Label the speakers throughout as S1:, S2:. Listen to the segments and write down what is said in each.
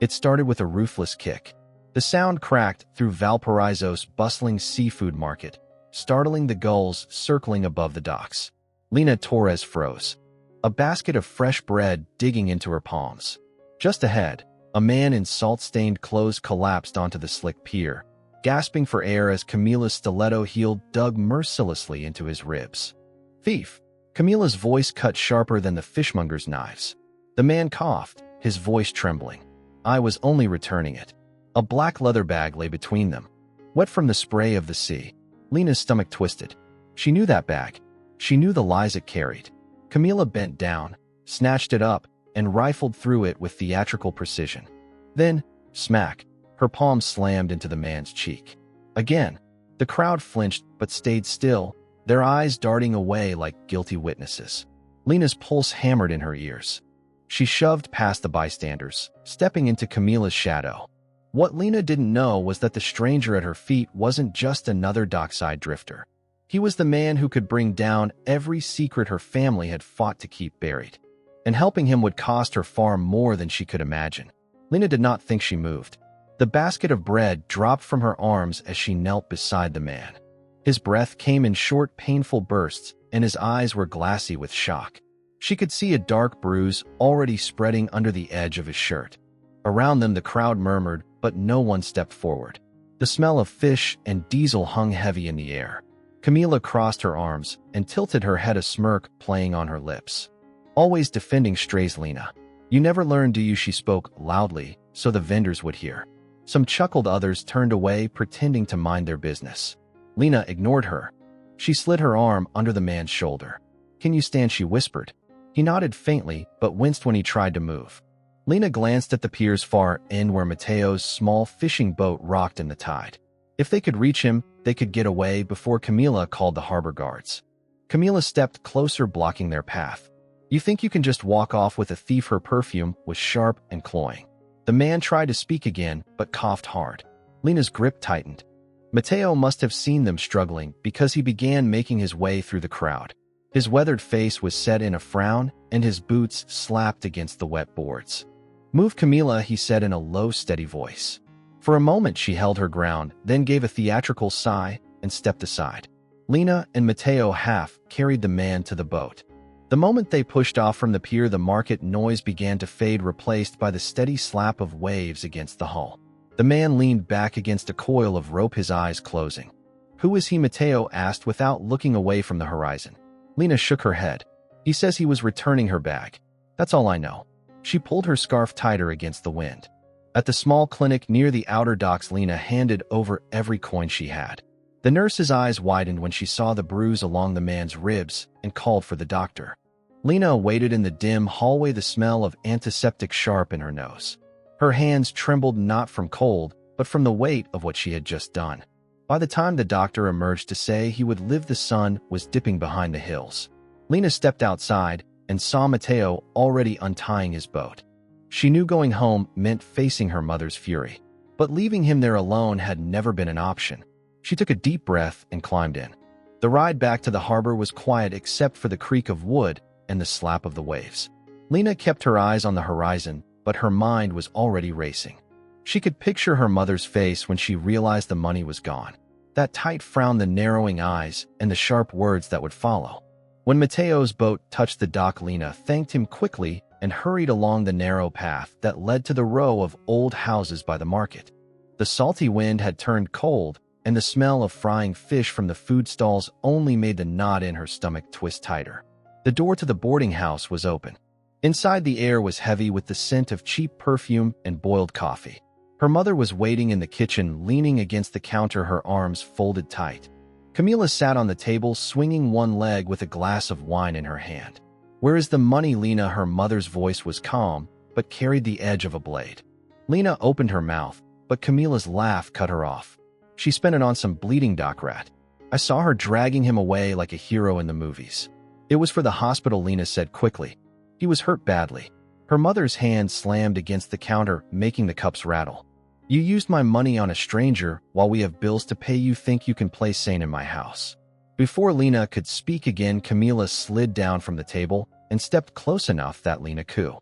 S1: It started with a ruthless kick. The sound cracked through Valparaiso's bustling seafood market, startling the gulls circling above the docks. Lina Torres froze, a basket of fresh bread digging into her palms. Just ahead, a man in salt-stained clothes collapsed onto the slick pier, gasping for air as Camila's stiletto heel dug mercilessly into his ribs. "Thief!" Camila's voice cut sharper than the fishmonger's knives. The man coughed, his voice trembling. "I was only returning it." A black leather bag lay between them, wet from the spray of the sea. Lina's stomach twisted. She knew that bag. She knew the lies it carried. Camila bent down, snatched it up, and rifled through it with theatrical precision. Then, smack, her palm slammed into the man's cheek. Again, the crowd flinched but stayed still, their eyes darting away like guilty witnesses. Lina's pulse hammered in her ears. She shoved past the bystanders, stepping into Camila's shadow. What Lina didn't know was that the stranger at her feet wasn't just another dockside drifter. He was the man who could bring down every secret her family had fought to keep buried. And helping him would cost her far more than she could imagine. Lina did not think she moved. The basket of bread dropped from her arms as she knelt beside the man. His breath came in short, painful bursts, and his eyes were glassy with shock. She could see a dark bruise already spreading under the edge of his shirt. Around them the crowd murmured, but no one stepped forward. The smell of fish and diesel hung heavy in the air. Camila crossed her arms and tilted her head, a smirk playing on her lips. "Always defending strays, Lina. You never learn, do you?" She spoke loudly, so the vendors would hear. Some chuckled, others turned away, pretending to mind their business. Lina ignored her. She slid her arm under the man's shoulder. "Can you stand?" she whispered. He nodded faintly, but winced when he tried to move. Lina glanced at the pier's far end where Mateo's small fishing boat rocked in the tide. If they could reach him, they could get away before Camila called the harbor guards. Camila stepped closer, blocking their path. "You think you can just walk off with a thief?" Her perfume was sharp and cloying. The man tried to speak again, but coughed hard. Lina's grip tightened. Mateo must have seen them struggling because he began making his way through the crowd. His weathered face was set in a frown, and his boots slapped against the wet boards. "Move, Camila," he said in a low, steady voice. For a moment she held her ground, then gave a theatrical sigh and stepped aside. Lina and Mateo half carried the man to the boat. The moment they pushed off from the pier, the market noise began to fade, replaced by the steady slap of waves against the hull. The man leaned back against a coil of rope, his eyes closing. "Who is he?" Mateo asked without looking away from the horizon. Lina shook her head. "He says he was returning her bag. That's all I know." She pulled her scarf tighter against the wind. At the small clinic near the outer docks, Lina handed over every coin she had. The nurse's eyes widened when she saw the bruise along the man's ribs and called for the doctor. Lina waited in the dim hallway, the smell of antiseptic sharp in her nose. Her hands trembled, not from cold, but from the weight of what she had just done. By the time the doctor emerged to say he would live, the sun was dipping behind the hills. Lina stepped outside and saw Mateo already untying his boat. She knew going home meant facing her mother's fury, but leaving him there alone had never been an option. She took a deep breath and climbed in. The ride back to the harbor was quiet except for the creak of wood and the slap of the waves. Lina kept her eyes on the horizon, but her mind was already racing. She could picture her mother's face when she realized the money was gone. That tight frown, the narrowing eyes, and the sharp words that would follow. When Mateo's boat touched the dock, Lina thanked him quickly and hurried along the narrow path that led to the row of old houses by the market. The salty wind had turned cold, and the smell of frying fish from the food stalls only made the knot in her stomach twist tighter. The door to the boarding house was open. Inside, the air was heavy with the scent of cheap perfume and boiled coffee. Her mother was waiting in the kitchen, leaning against the counter, her arms folded tight. Camila sat on the table, swinging one leg with a glass of wine in her hand. "Where is the money, Lina?" Her mother's voice was calm, but carried the edge of a blade. Lina opened her mouth, but Camila's laugh cut her off. "She spent it on some bleeding dock rat. I saw her dragging him away like a hero in the movies." "It was for the hospital," Lina said quickly. "He was hurt badly." Her mother's hand slammed against the counter, making the cups rattle. "You used my money on a stranger while we have bills to pay. You think you can play sane in my house?" Before Lina could speak again, Camila slid down from the table and stepped close enough that Lina could.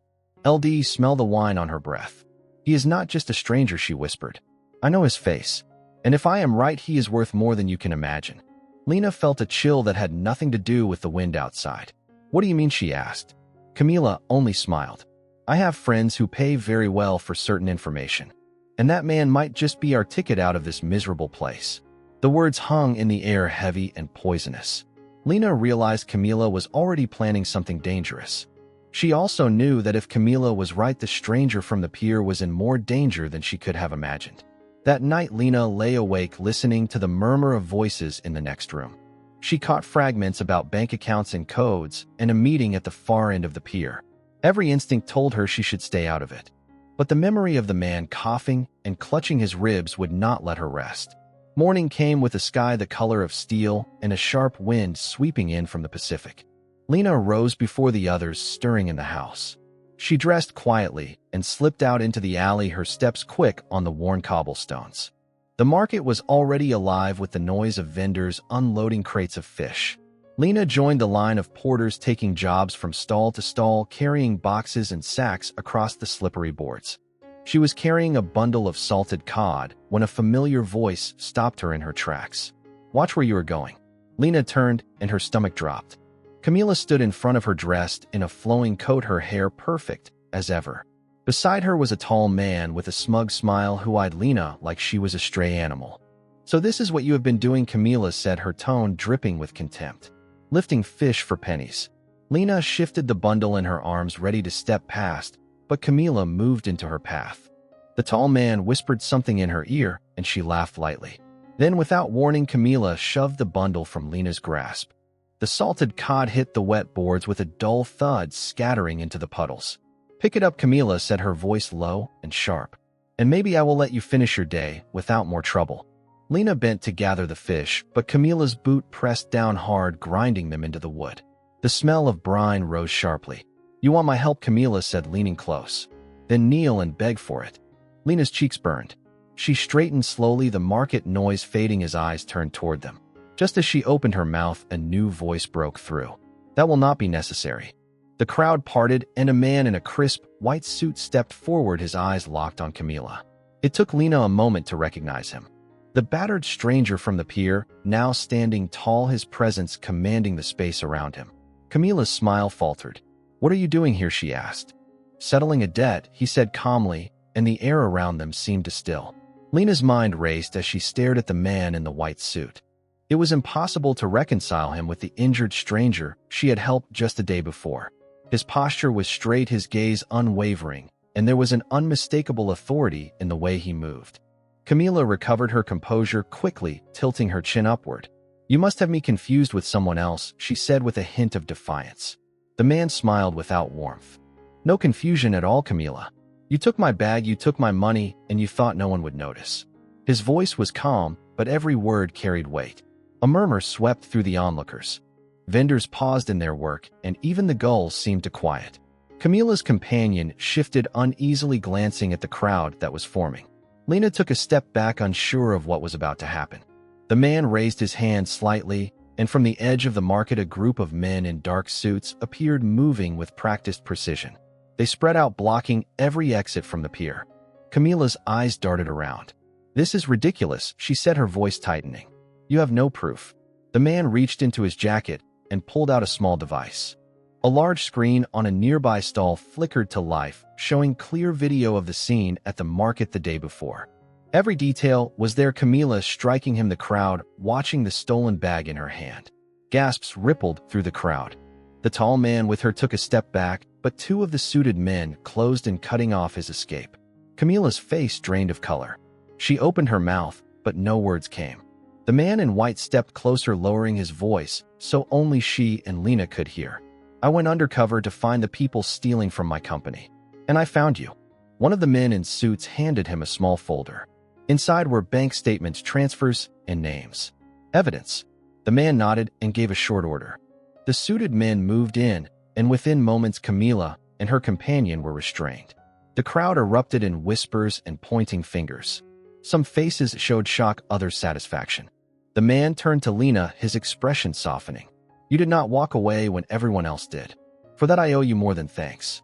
S1: LD smelled the wine on her breath. He is not just a stranger, she whispered. I know his face. And if I am right, he is worth more than you can imagine. Lina felt a chill that had nothing to do with the wind outside. What do you mean, she asked. Camila only smiled. I have friends who pay very well for certain information. And that man might just be our ticket out of this miserable place. The words hung in the air, heavy and poisonous. Lina realized Camila was already planning something dangerous. She also knew that if Camila was right, the stranger from the pier was in more danger than she could have imagined. That night, Lina lay awake listening to the murmur of voices in the next room. She caught fragments about bank accounts and codes and a meeting at the far end of the pier. Every instinct told her she should stay out of it. But the memory of the man coughing and clutching his ribs would not let her rest. Morning came with a sky the color of steel and a sharp wind sweeping in from the Pacific. Lina rose before the others, stirring in the house. She dressed quietly and slipped out into the alley, her steps quick on the worn cobblestones. The market was already alive with the noise of vendors unloading crates of fish. Lina joined the line of porters taking jobs from stall to stall, carrying boxes and sacks across the slippery boards. She was carrying a bundle of salted cod when a familiar voice stopped her in her tracks. Watch where you are going. Lina turned and her stomach dropped. Camila stood in front of her dressed in a flowing coat, her hair perfect as ever. Beside her was a tall man with a smug smile who eyed Lina like she was a stray animal. So this is what you have been doing, Camila said, her tone dripping with contempt. Lifting fish for pennies. Lina shifted the bundle in her arms, ready to step past, but Camila moved into her path. The tall man whispered something in her ear, and she laughed lightly. Then, without warning, Camila shoved the bundle from Lina's grasp. The salted cod hit the wet boards with a dull thud, scattering into the puddles. Pick it up, Camila said, her voice low and sharp. And maybe I will let you finish your day without more trouble. Lina bent to gather the fish, but Camila's boot pressed down hard, grinding them into the wood. The smell of brine rose sharply. You want my help, Camila said, leaning close. Then kneel and beg for it. Lina's cheeks burned. She straightened slowly, the market noise fading as eyes turned toward them. Just as she opened her mouth, a new voice broke through. That will not be necessary. The crowd parted, and a man in a crisp, white suit stepped forward, his eyes locked on Camila. It took Lina a moment to recognize him. The battered stranger from the pier, now standing tall, his presence commanding the space around him. Camila's smile faltered. What are you doing here, she asked. Settling a debt, he said calmly, and the air around them seemed to still. Lina's mind raced as she stared at the man in the white suit. It was impossible to reconcile him with the injured stranger she had helped just the day before. His posture was straight, his gaze unwavering, and there was an unmistakable authority in the way he moved. Camila recovered her composure quickly, tilting her chin upward. You must have me confused with someone else, she said with a hint of defiance. The man smiled without warmth. No confusion at all, Camila. You took my bag, you took my money, and you thought no one would notice. His voice was calm, but every word carried weight. A murmur swept through the onlookers. Vendors paused in their work, and even the gulls seemed to quiet. Camila's companion shifted uneasily, glancing at the crowd that was forming. Lina took a step back, unsure of what was about to happen. The man raised his hand slightly, and from the edge of the market a group of men in dark suits appeared, moving with practiced precision. They spread out, blocking every exit from the pier. Camila's eyes darted around. This is ridiculous, she said, her voice tightening. You have no proof. The man reached into his jacket and pulled out a small device. A large screen on a nearby stall flickered to life, showing clear video of the scene at the market the day before. Every detail was there, Camila striking him, the crowd watching the stolen bag in her hand. Gasps rippled through the crowd. The tall man with her took a step back, but two of the suited men closed in, cutting off his escape. Camila's face drained of color. She opened her mouth, but no words came. The man in white stepped closer, lowering his voice so only she and Lina could hear. I went undercover to find the people stealing from my company. And I found you. One of the men in suits handed him a small folder. Inside were bank statements, transfers, and names. Evidence. The man nodded and gave a short order. The suited men moved in, and within moments Camila and her companion were restrained. The crowd erupted in whispers and pointing fingers. Some faces showed shock, others satisfaction. The man turned to Lina, his expression softening. You did not walk away when everyone else did. For that I owe you more than thanks.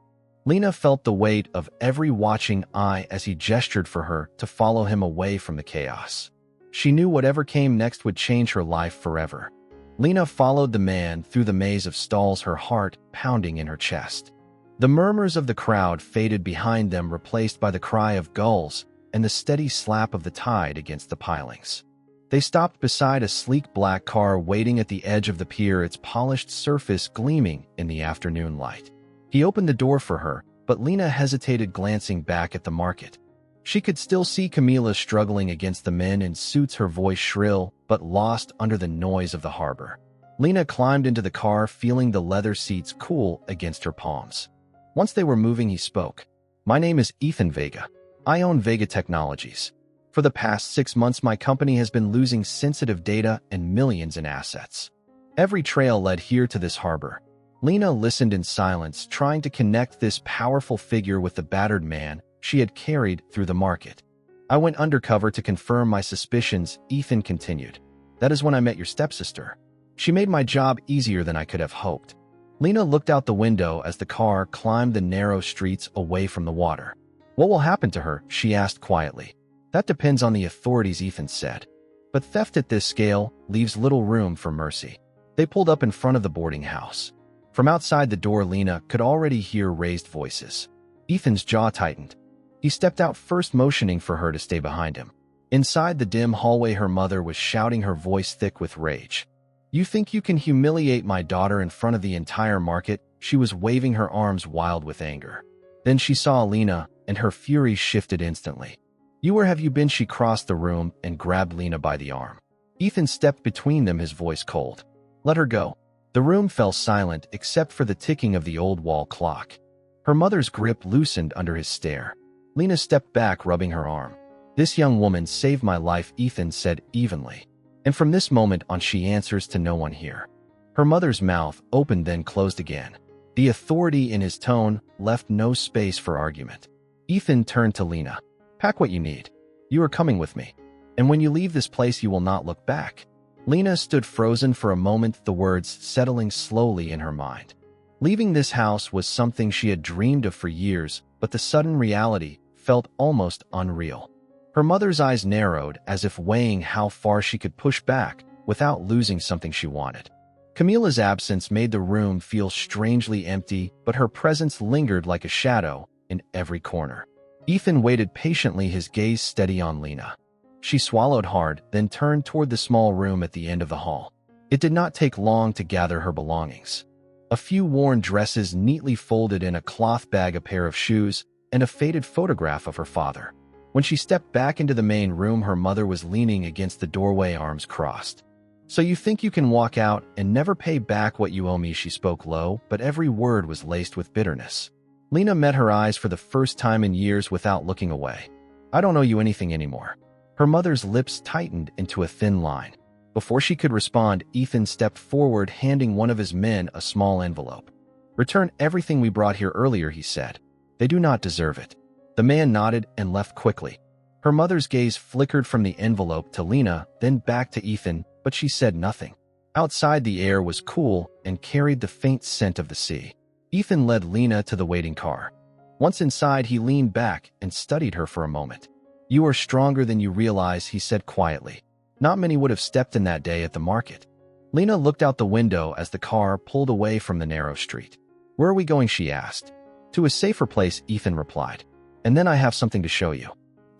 S1: Lina felt the weight of every watching eye as he gestured for her to follow him away from the chaos. She knew whatever came next would change her life forever. Lina followed the man through the maze of stalls, her heart pounding in her chest. The murmurs of the crowd faded behind them, replaced by the cry of gulls and the steady slap of the tide against the pilings. They stopped beside a sleek black car waiting at the edge of the pier, its polished surface gleaming in the afternoon light. He opened the door for her, but Lina hesitated, glancing back at the market. She could still see Camila struggling against the men in suits, her voice shrill but lost under the noise of the harbor. Lina climbed into the car, feeling the leather seats cool against her palms. Once they were moving, he spoke. "My name is Ethan Vega. I own Vega Technologies. For the past 6 months, my company has been losing sensitive data and millions in assets. Every trail led here to this harbor." Lina listened in silence, trying to connect this powerful figure with the battered man she had carried through the market. "I went undercover to confirm my suspicions," Ethan continued. "That is when I met your stepsister. She made my job easier than I could have hoped." Lina looked out the window as the car climbed the narrow streets away from the water. "What will happen to her?" she asked quietly. "That depends on the authorities," Ethan said. "But theft at this scale leaves little room for mercy." They pulled up in front of the boarding house. From outside the door, Lina could already hear raised voices. Ethan's jaw tightened. He stepped out first, motioning for her to stay behind him. Inside the dim hallway, her mother was shouting, her voice thick with rage. "You think you can humiliate my daughter in front of the entire market?" She was waving her arms, wild with anger. Then she saw Lina, and her fury shifted instantly. Where have you been?" She crossed the room and grabbed Lina by the arm. Ethan stepped between them, his voice cold. "Let her go." The room fell silent except for the ticking of the old wall clock. Her mother's grip loosened under his stare. Lina stepped back, rubbing her arm. "This young woman saved my life," Ethan said evenly. "And from this moment on, she answers to no one here." Her mother's mouth opened, then closed again. The authority in his tone left no space for argument. Ethan turned to Lina. "Pack what you need. You are coming with me. And when you leave this place, you will not look back." Lina stood frozen for a moment, the words settling slowly in her mind. Leaving this house was something she had dreamed of for years, but the sudden reality felt almost unreal. Her mother's eyes narrowed, as if weighing how far she could push back without losing something she wanted. Camila's absence made the room feel strangely empty, but her presence lingered like a shadow in every corner. Ethan waited patiently, his gaze steady on Lina. She swallowed hard, then turned toward the small room at the end of the hall. It did not take long to gather her belongings. A few worn dresses neatly folded in a cloth bag, a pair of shoes, and a faded photograph of her father. When she stepped back into the main room, her mother was leaning against the doorway, arms crossed. "So you think you can walk out and never pay back what you owe me?" She spoke low, but every word was laced with bitterness. Lina met her eyes for the first time in years without looking away. "I don't owe you anything anymore." Her mother's lips tightened into a thin line. Before she could respond, Ethan stepped forward, handing one of his men a small envelope. "Return everything we brought here earlier," he said. "They do not deserve it." The man nodded and left quickly. Her mother's gaze flickered from the envelope to Lina, then back to Ethan, but she said nothing. Outside, the air was cool and carried the faint scent of the sea. Ethan led Lina to the waiting car. Once inside, he leaned back and studied her for a moment. "You are stronger than you realize," he said quietly. "Not many would have stepped in that day at the market." Lina looked out the window as the car pulled away from the narrow street. "Where are we going?" she asked. "To a safer place," Ethan replied. "And then I have something to show you."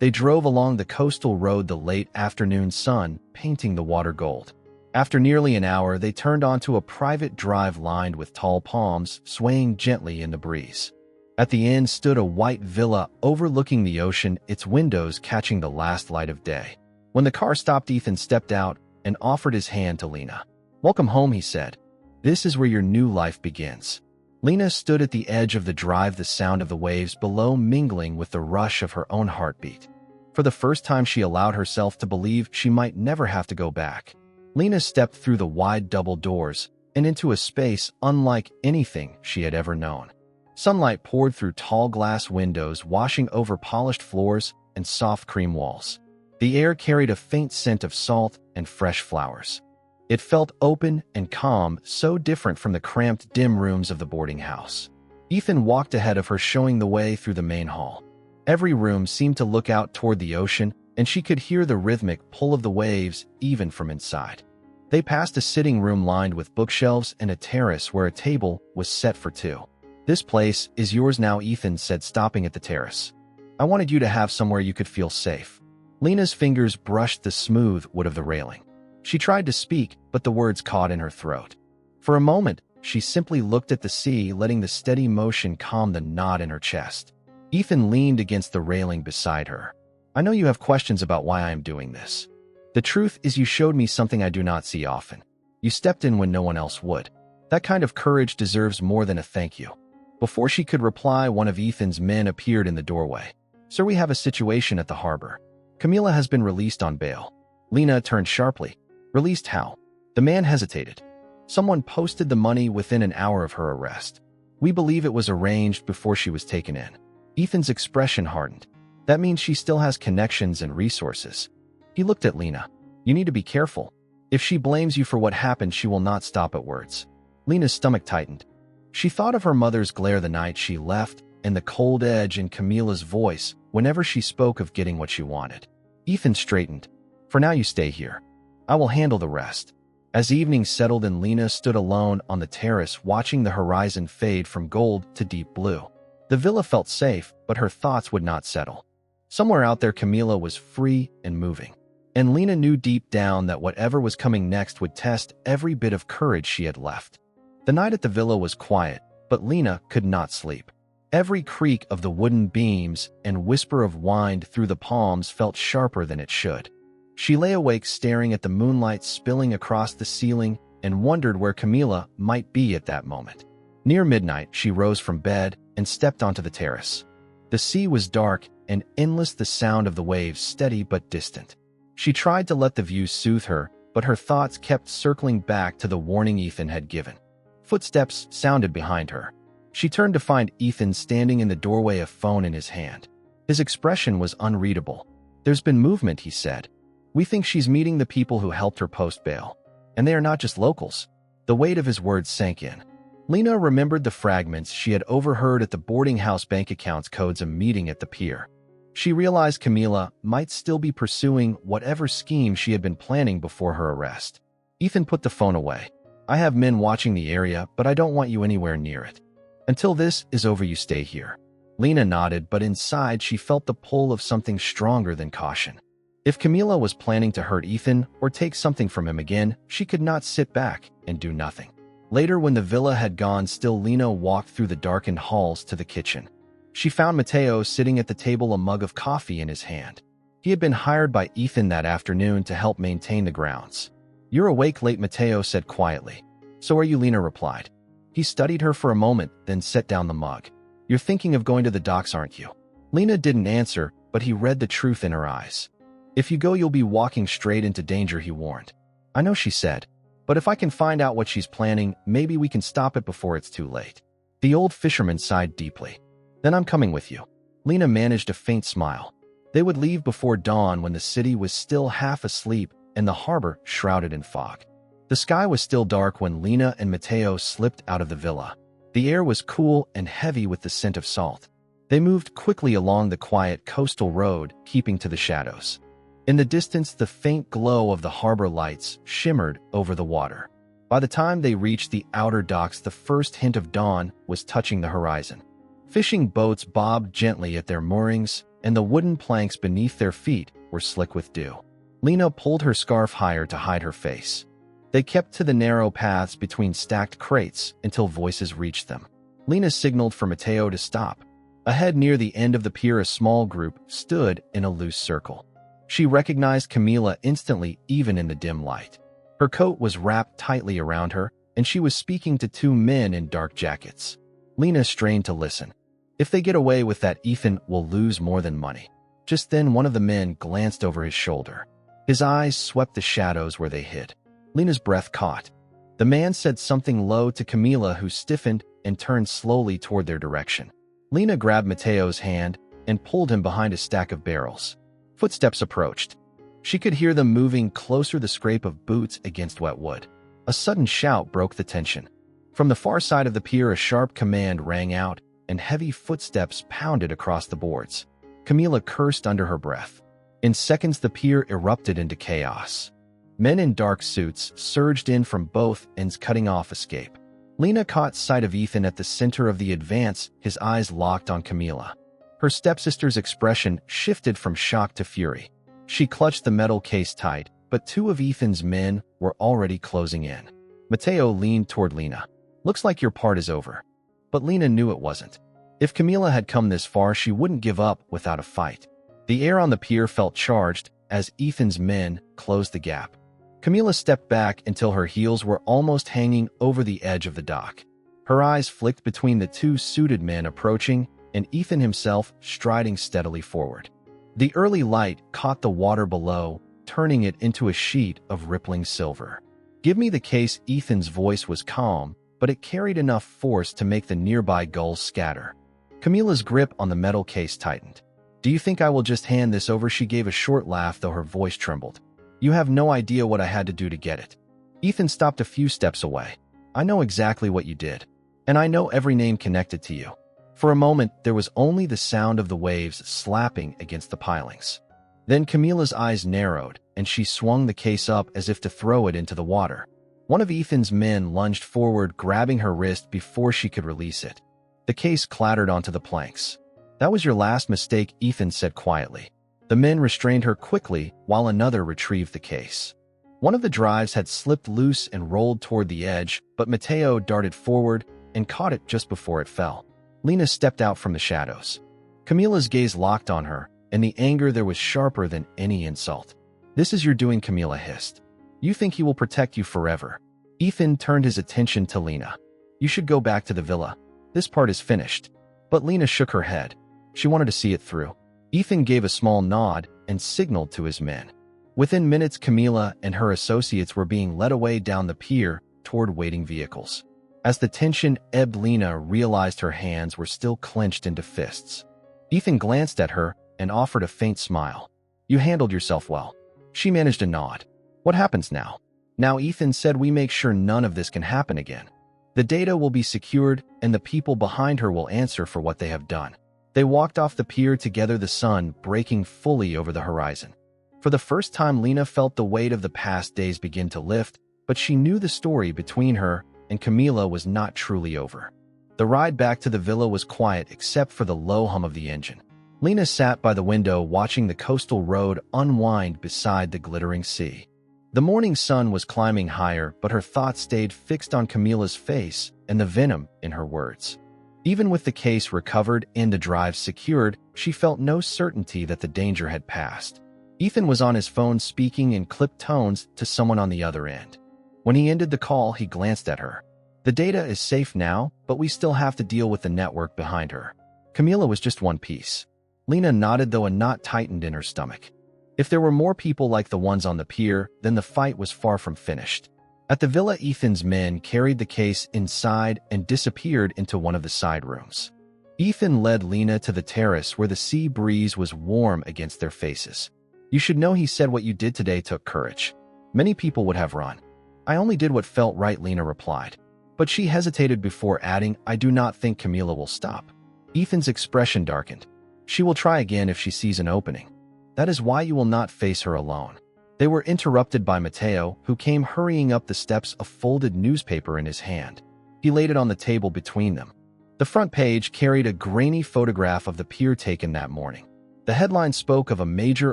S1: They drove along the coastal road, the late afternoon sun painting the water gold. After nearly an hour, they turned onto a private drive lined with tall palms swaying gently in the breeze. At the end stood a white villa overlooking the ocean, its windows catching the last light of day. When the car stopped, Ethan stepped out and offered his hand to Lina. "Welcome home," he said. "This is where your new life begins." Lina stood at the edge of the drive, the sound of the waves below mingling with the rush of her own heartbeat. For the first time, she allowed herself to believe she might never have to go back. Lina stepped through the wide double doors and into a space unlike anything she had ever known. Sunlight poured through tall glass windows, washing over polished floors and soft cream walls. The air carried a faint scent of salt and fresh flowers. It felt open and calm, so different from the cramped, dim rooms of the boarding house. Ethan walked ahead of her, showing the way through the main hall. Every room seemed to look out toward the ocean, and she could hear the rhythmic pull of the waves even from inside. They passed a sitting room lined with bookshelves and a terrace where a table was set for two. "This place is yours now," Ethan said, stopping at the terrace. "I wanted you to have somewhere you could feel safe." Lina's fingers brushed the smooth wood of the railing. She tried to speak, but the words caught in her throat. For a moment, she simply looked at the sea, letting the steady motion calm the knot in her chest. Ethan leaned against the railing beside her. "I know you have questions about why I am doing this. The truth is, you showed me something I do not see often. You stepped in when no one else would. That kind of courage deserves more than a thank you." Before she could reply, one of Ethan's men appeared in the doorway. "Sir, we have a situation at the harbor. Camila has been released on bail." Lina turned sharply. "Released how?" The man hesitated. "Someone posted the money within an hour of her arrest. We believe it was arranged before she was taken in." Ethan's expression hardened. "That means she still has connections and resources." He looked at Lina. "You need to be careful. If she blames you for what happened, she will not stop at words." Lina's stomach tightened. She thought of her mother's glare the night she left and the cold edge in Camila's voice whenever she spoke of getting what she wanted. Ethan straightened. "For now, you stay here. I will handle the rest." As evening settled in, Lina stood alone on the terrace, watching the horizon fade from gold to deep blue. The villa felt safe, but her thoughts would not settle. Somewhere out there, Camila was free and moving. And Lina knew deep down that whatever was coming next would test every bit of courage she had left. The night at the villa was quiet, but Lina could not sleep. Every creak of the wooden beams and whisper of wind through the palms felt sharper than it should. She lay awake, staring at the moonlight spilling across the ceiling, and wondered where Camila might be at that moment. Near midnight, she rose from bed and stepped onto the terrace. The sea was dark and endless, the sound of the waves steady but distant. She tried to let the view soothe her, but her thoughts kept circling back to the warning Ethan had given. Footsteps sounded behind her. She turned to find Ethan standing in the doorway, a phone in his hand. His expression was unreadable. "There's been movement," he said. "We think she's meeting the people who helped her post bail. And they are not just locals." The weight of his words sank in. Lina remembered the fragments she had overheard at the boarding house, bank accounts, codes, a meeting at the pier. She realized Camila might still be pursuing whatever scheme she had been planning before her arrest. Ethan put the phone away. "I have men watching the area, but I don't want you anywhere near it. Until this is over, you stay here." Lina nodded, but inside she felt the pull of something stronger than caution. If Camila was planning to hurt Ethan or take something from him again, she could not sit back and do nothing. Later, when the villa had gone still, Lina walked through the darkened halls to the kitchen. She found Mateo sitting at the table, a mug of coffee in his hand. He had been hired by Ethan that afternoon to help maintain the grounds. "You're awake late," Mateo said quietly. "So are you," Lina replied. He studied her for a moment, then set down the mug. "You're thinking of going to the docks, aren't you?" Lina didn't answer, but he read the truth in her eyes. "If you go, you'll be walking straight into danger," he warned. "I know," she said. "But if I can find out what she's planning, maybe we can stop it before it's too late." The old fisherman sighed deeply. "Then I'm coming with you." Lina managed a faint smile. They would leave before dawn, when the city was still half asleep and the harbor shrouded in fog. The sky was still dark when Lina and Mateo slipped out of the villa. The air was cool and heavy with the scent of salt. They moved quickly along the quiet coastal road, keeping to the shadows. In the distance, the faint glow of the harbor lights shimmered over the water. By the time they reached the outer docks, the first hint of dawn was touching the horizon. Fishing boats bobbed gently at their moorings, and the wooden planks beneath their feet were slick with dew. Lina pulled her scarf higher to hide her face. They kept to the narrow paths between stacked crates until voices reached them. Lina signaled for Mateo to stop. Ahead, near the end of the pier, a small group stood in a loose circle. She recognized Camila instantly, even in the dim light. Her coat was wrapped tightly around her, and she was speaking to two men in dark jackets. Lina strained to listen. "If they get away with that, Ethan will lose more than money." Just then, one of the men glanced over his shoulder. His eyes swept the shadows where they hid. Lina's breath caught. The man said something low to Camila, who stiffened and turned slowly toward their direction. Lina grabbed Mateo's hand and pulled him behind a stack of barrels. Footsteps approached. She could hear them moving closer, the scrape of boots against wet wood. A sudden shout broke the tension. From the far side of the pier, a sharp command rang out, and heavy footsteps pounded across the boards. Camila cursed under her breath. In seconds, the pier erupted into chaos. Men in dark suits surged in from both ends, cutting off escape. Lina caught sight of Ethan at the center of the advance, his eyes locked on Camila. Her stepsister's expression shifted from shock to fury. She clutched the metal case tight, but two of Ethan's men were already closing in. Mateo leaned toward Lina. "Looks like your part is over." But Lina knew it wasn't. If Camila had come this far, she wouldn't give up without a fight. The air on the pier felt charged as Ethan's men closed the gap. Camila stepped back until her heels were almost hanging over the edge of the dock. Her eyes flicked between the two suited men approaching and Ethan himself striding steadily forward. The early light caught the water below, turning it into a sheet of rippling silver. "Give me the case." Ethan's voice was calm, but it carried enough force to make the nearby gulls scatter. Camila's grip on the metal case tightened. "Do you think I will just hand this over?" She gave a short laugh, though her voice trembled. "You have no idea what I had to do to get it." Ethan stopped a few steps away. "I know exactly what you did, and I know every name connected to you." For a moment, there was only the sound of the waves slapping against the pilings. Then Camila's eyes narrowed, and she swung the case up as if to throw it into the water. One of Ethan's men lunged forward, grabbing her wrist before she could release it. The case clattered onto the planks. "That was your last mistake," Ethan said quietly. The men restrained her quickly while another retrieved the case. One of the drives had slipped loose and rolled toward the edge, but Mateo darted forward and caught it just before it fell. Lina stepped out from the shadows. Camila's gaze locked on her, and the anger there was sharper than any insult. "This is your doing," Camila hissed. "You think he will protect you forever." Ethan turned his attention to Lina. "You should go back to the villa. This part is finished." But Lina shook her head. She wanted to see it through. Ethan gave a small nod and signaled to his men. Within minutes, Camila and her associates were being led away down the pier toward waiting vehicles. As the tension ebbed, Lina realized her hands were still clenched into fists. Ethan glanced at her and offered a faint smile. "You handled yourself well." She managed a nod. "What happens now?" "Now," Ethan said, "we make sure none of this can happen again. The data will be secured, and the people behind her will answer for what they have done." They walked off the pier together, the sun breaking fully over the horizon. For the first time, Lina felt the weight of the past days begin to lift, but she knew the story between her and Camila was not truly over. The ride back to the villa was quiet except for the low hum of the engine. Lina sat by the window watching the coastal road unwind beside the glittering sea. The morning sun was climbing higher, but her thoughts stayed fixed on Camila's face and the venom in her words. Even with the case recovered and the drive secured, she felt no certainty that the danger had passed. Ethan was on his phone speaking in clipped tones to someone on the other end. When he ended the call, he glanced at her. "The data is safe now, but we still have to deal with the network behind her." Camila was just one piece. Lina nodded, though a knot tightened in her stomach. If there were more people like the ones on the pier, then the fight was far from finished. At the villa, Ethan's men carried the case inside and disappeared into one of the side rooms. Ethan led Lina to the terrace where the sea breeze was warm against their faces. "You should know," he said, "what you did today took courage. Many people would have run." "I only did what felt right," Lina replied. But she hesitated before adding, "I do not think Camila will stop." Ethan's expression darkened. "She will try again if she sees an opening. That is why you will not face her alone." They were interrupted by Mateo, who came hurrying up the steps, a folded newspaper in his hand. He laid it on the table between them. The front page carried a grainy photograph of the pier taken that morning. The headline spoke of a major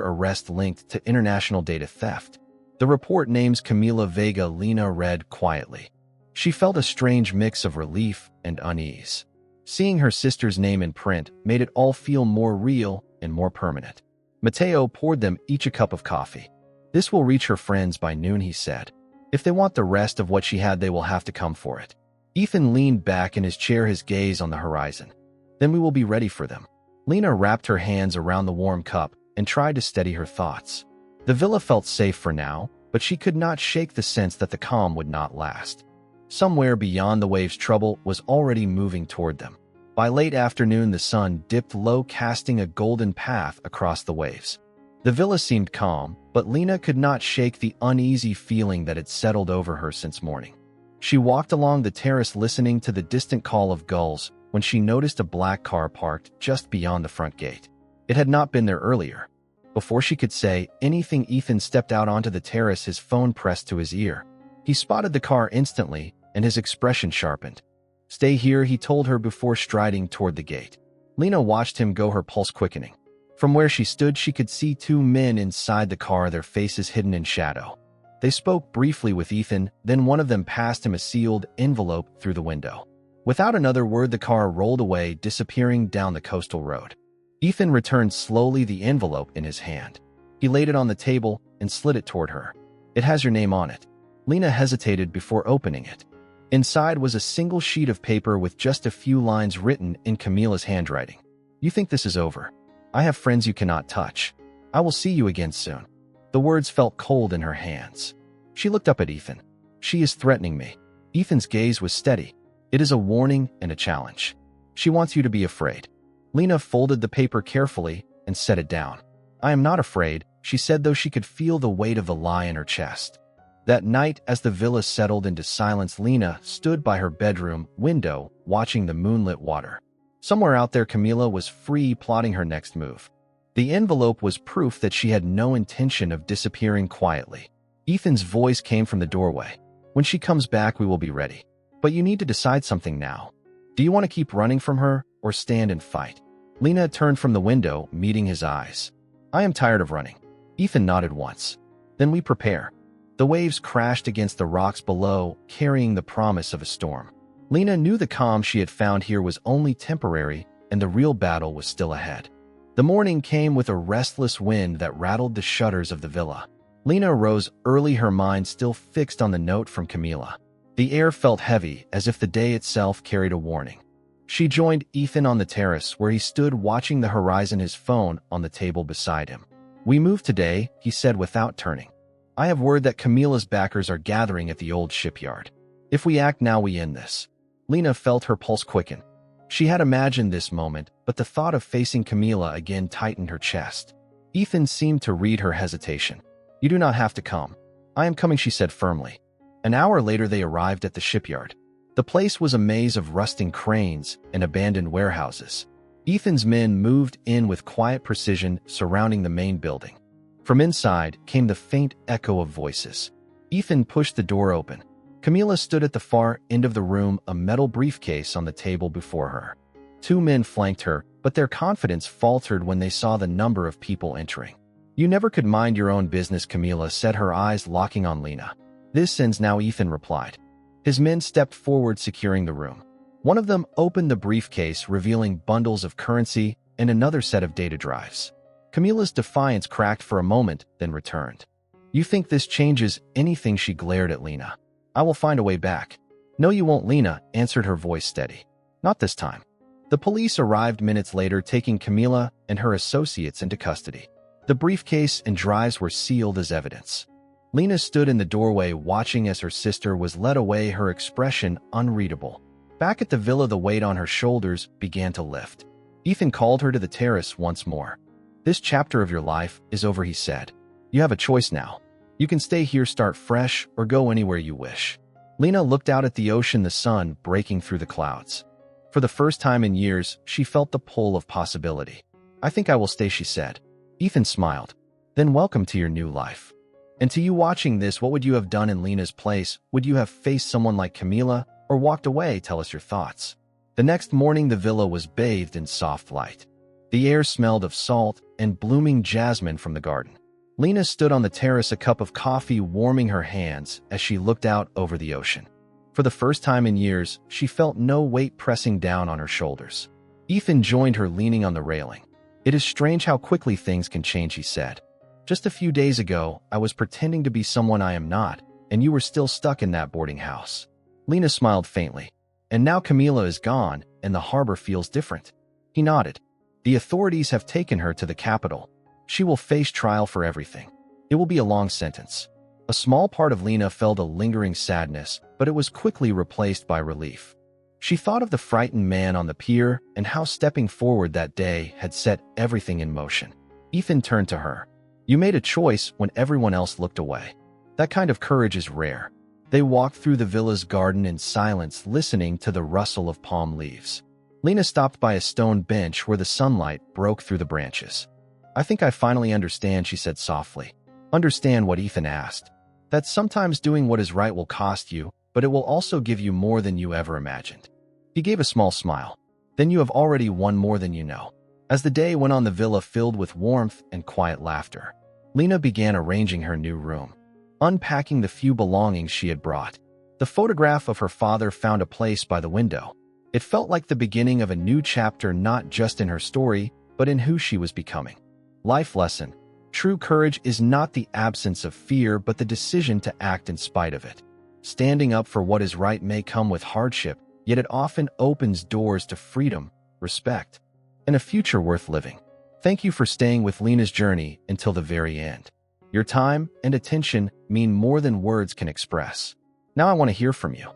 S1: arrest linked to international data theft. The report names Camila Vega. Lina read quietly. She felt a strange mix of relief and unease. Seeing her sister's name in print made it all feel more real and more permanent. Mateo poured them each a cup of coffee. "This will reach her friends by noon," he said. "If they want the rest of what she had, they will have to come for it." Ethan leaned back in his chair, his gaze on the horizon. "Then we will be ready for them." Lina wrapped her hands around the warm cup and tried to steady her thoughts. The villa felt safe for now, but she could not shake the sense that the calm would not last. Somewhere beyond the waves, trouble was already moving toward them. By late afternoon, the sun dipped low, casting a golden path across the waves. The villa seemed calm, but Lina could not shake the uneasy feeling that had settled over her since morning. She walked along the terrace listening to the distant call of gulls when when she noticed a black car parked just beyond the front gate. It had not been there earlier. Before she could say anything, Ethan stepped out onto the terrace, his phone pressed to his ear. He spotted the car instantly, and his expression sharpened. "Stay here," he told her before striding toward the gate. Lina watched him go, her pulse quickening. From where she stood, she could see two men inside the car, their faces hidden in shadow. They spoke briefly with Ethan, then one of them passed him a sealed envelope through the window. Without another word, the car rolled away, disappearing down the coastal road. Ethan returned slowly, the envelope in his hand. He laid it on the table and slid it toward her. "It has your name on it." Lina hesitated before opening it. Inside was a single sheet of paper with just a few lines written in Camila's handwriting. "You think this is over? I have friends you cannot touch. I will see you again soon." The words felt cold in her hands. She looked up at Ethan. "She is threatening me." Ethan's gaze was steady. "It is a warning and a challenge. She wants you to be afraid." Lina folded the paper carefully and set it down. "I am not afraid," she said, though she could feel the weight of the lie in her chest. That night, as the villa settled into silence, Lina stood by her bedroom window, watching the moonlit water. Somewhere out there, Camila was free, plotting her next move. The envelope was proof that she had no intention of disappearing quietly. Ethan's voice came from the doorway. "When she comes back, we will be ready. But you need to decide something now. Do you want to keep running from her or stand and fight?" Lina turned from the window, meeting his eyes. "I am tired of running." Ethan nodded once. "Then we prepare." The waves crashed against the rocks below, carrying the promise of a storm. Lina knew the calm she had found here was only temporary, and the real battle was still ahead. The morning came with a restless wind that rattled the shutters of the villa. Lina rose early, her mind still fixed on the note from Camila. The air felt heavy, as if the day itself carried a warning. She joined Ethan on the terrace, where he stood watching the horizon, his phone on the table beside him. "We move today," he said without turning. "I have word that Camila's backers are gathering at the old shipyard. If we act now, we end this." Lina felt her pulse quicken. She had imagined this moment, but the thought of facing Camila again tightened her chest. Ethan seemed to read her hesitation. "You do not have to come." "I am coming," she said firmly. An hour later, they arrived at the shipyard. The place was a maze of rusting cranes and abandoned warehouses. Ethan's men moved in with quiet precision, surrounding the main building. From inside came the faint echo of voices. Ethan pushed the door open. Camila stood at the far end of the room, a metal briefcase on the table before her. Two men flanked her, but their confidence faltered when they saw the number of people entering. "You never could mind your own business," Camila said, her eyes locking on Lina. "This ends now," Ethan replied. His men stepped forward, securing the room. One of them opened the briefcase, revealing bundles of currency and another set of data drives. Camila's defiance cracked for a moment, then returned. "You think this changes anything?" She glared at Lina. "I will find a way back." "No, you won't," Lina answered, her voice steady. "Not this time." The police arrived minutes later, taking Camila and her associates into custody. The briefcase and drives were sealed as evidence. Lina stood in the doorway, watching as her sister was led away, her expression unreadable. Back at the villa, the weight on her shoulders began to lift. Ethan called her to the terrace once more. "This chapter of your life is over," he said. "You have a choice now. You can stay here, start fresh, or go anywhere you wish." Lina looked out at the ocean, the sun breaking through the clouds. For the first time in years, she felt the pull of possibility. "I think I will stay," she said. Ethan smiled. "Then welcome to your new life." And to you watching this, what would you have done in Lina's place? Would you have faced someone like Camila or walked away? Tell us your thoughts. The next morning, the villa was bathed in soft light. The air smelled of salt and blooming jasmine from the garden. Lina stood on the terrace, a cup of coffee warming her hands as she looked out over the ocean. For the first time in years, she felt no weight pressing down on her shoulders. Ethan joined her, leaning on the railing. "It is strange how quickly things can change," he said. "Just a few days ago, I was pretending to be someone I am not, and you were still stuck in that boarding house." Lina smiled faintly. "And now Camila is gone, and the harbor feels different." He nodded. "The authorities have taken her to the capital. She will face trial for everything. It will be a long sentence." A small part of Lina felt a lingering sadness, but it was quickly replaced by relief. She thought of the frightened man on the pier and how stepping forward that day had set everything in motion. Ethan turned to her. "You made a choice when everyone else looked away. That kind of courage is rare." They walked through the villa's garden in silence, listening to the rustle of palm leaves. Lina stopped by a stone bench where the sunlight broke through the branches. I think I finally understand, she said softly. Understand what Ethan asked. That sometimes doing what is right will cost you, but it will also give you more than you ever imagined. He gave a small smile. Then you have already won more than you know. As the day went on, the villa filled with warmth and quiet laughter. Lina began arranging her new room, unpacking the few belongings she had brought. The photograph of her father found a place by the window. It felt like the beginning of a new chapter, not just in her story, but in who she was becoming. Life lesson. True courage is not the absence of fear, but the decision to act in spite of it. Standing up for what is right may come with hardship, yet it often opens doors to freedom, respect, and a future worth living. Thank you for staying with Lina's journey until the very end. Your time and attention mean more than words can express. Now I want to hear from you.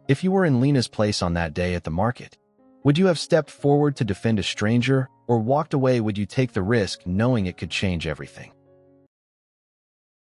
S1: If you were in Lina's place on that day at the market, would you have stepped forward to defend a stranger, or walked away? Would you take the risk knowing it could change everything?